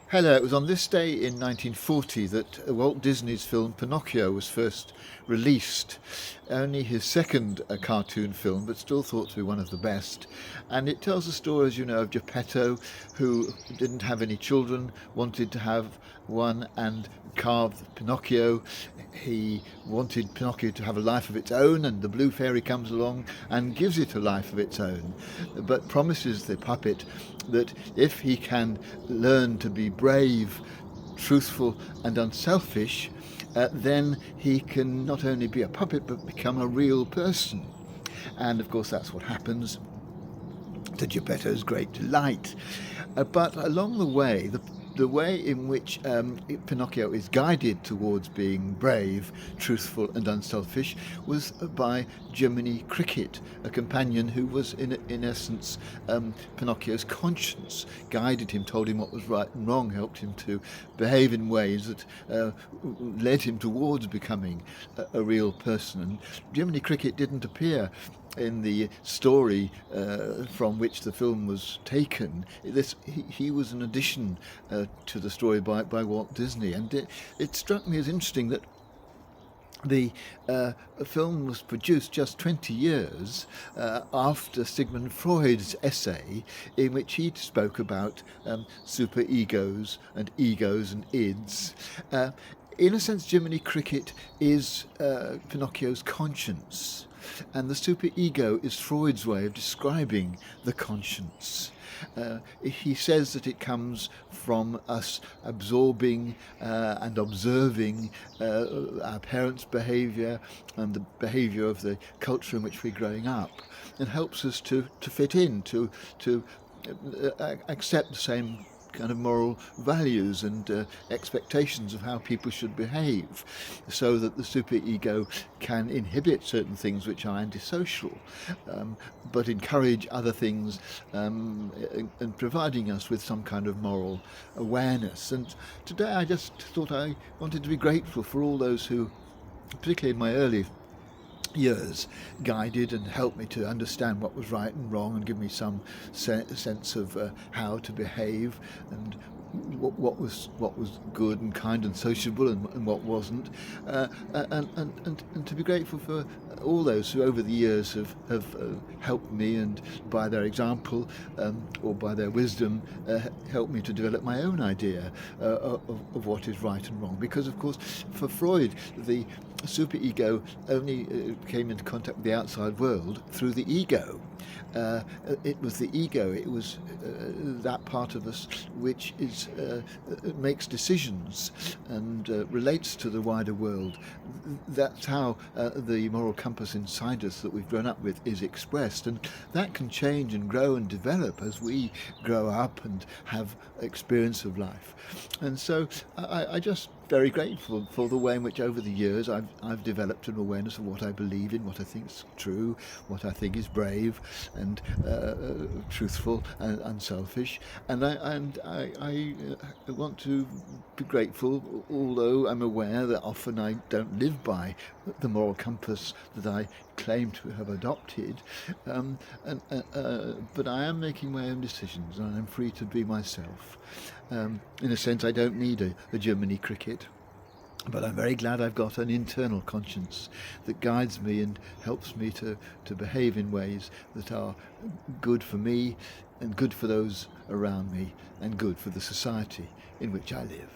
Hello, it was on this day in 1940 that Walt Disney's film Pinocchio was first released. Only his second cartoon film, but still thought to be one of the best. And it tells the story, as you know, of Geppetto, who didn't have any children, wanted to have one, and carved Pinocchio. He wanted Pinocchio to have a life of its own, and the Blue Fairy comes along and gives it a life of its own, but promises the puppet that if he can learn to be brave, truthful, and unselfish, then he can not only be a puppet but become a real person. And of course, that's what happens, to Geppetto's great delight. But along the way, the way in which Pinocchio is guided towards being brave, truthful, and unselfish was by Jiminy Cricket, a companion who was, in essence, Pinocchio's conscience, guided him, told him what was right and wrong, helped him to behave in ways that led him towards becoming a real person. And Jiminy Cricket didn't appear in the story from which the film was taken. He was an addition to the story by Walt Disney, and it struck me as interesting that the film was produced just 20 years after Sigmund Freud's essay, in which he spoke about superegos and egos and ids. In a sense, Jiminy Cricket is Pinocchio's conscience, and the superego is Freud's way of describing the conscience. He says that it comes from us absorbing and observing our parents' behaviour and the behaviour of the culture in which we're growing up, and helps us to fit in, to accept the same kind of moral values and expectations of how people should behave, so that the superego can inhibit certain things which are antisocial, but encourage other things, and providing us with some kind of moral awareness. And today I just thought I wanted to be grateful for all those who, particularly in my early years, guided and helped me to understand what was right and wrong, and give me some sense of how to behave, and what was good and kind and sociable, and what wasn't, and to be grateful for all those who over the years have helped me, and by their example or by their wisdom helped me to develop my own idea of what is right and wrong. Because of course, for Freud, the superego only came into contact with the outside world through the ego. It was the ego, it was that part of us which makes decisions and relates to the wider world. That's how the moral compass inside us that we've grown up with is expressed, and that can change and grow and develop as we grow up and have experience of life. And so I just very grateful for the way in which over the years I've developed an awareness of what I believe in, what I think is true, what I think is brave and truthful and unselfish. And I want to be grateful, although I'm aware that often I don't live by the moral compass that I claim to have adopted, but I am making my own decisions, and I'm free to be myself. In a sense, I don't need a Jiminy Cricket, but I'm very glad I've got an internal conscience that guides me and helps me to behave in ways that are good for me, and good for those around me, and good for the society in which I live.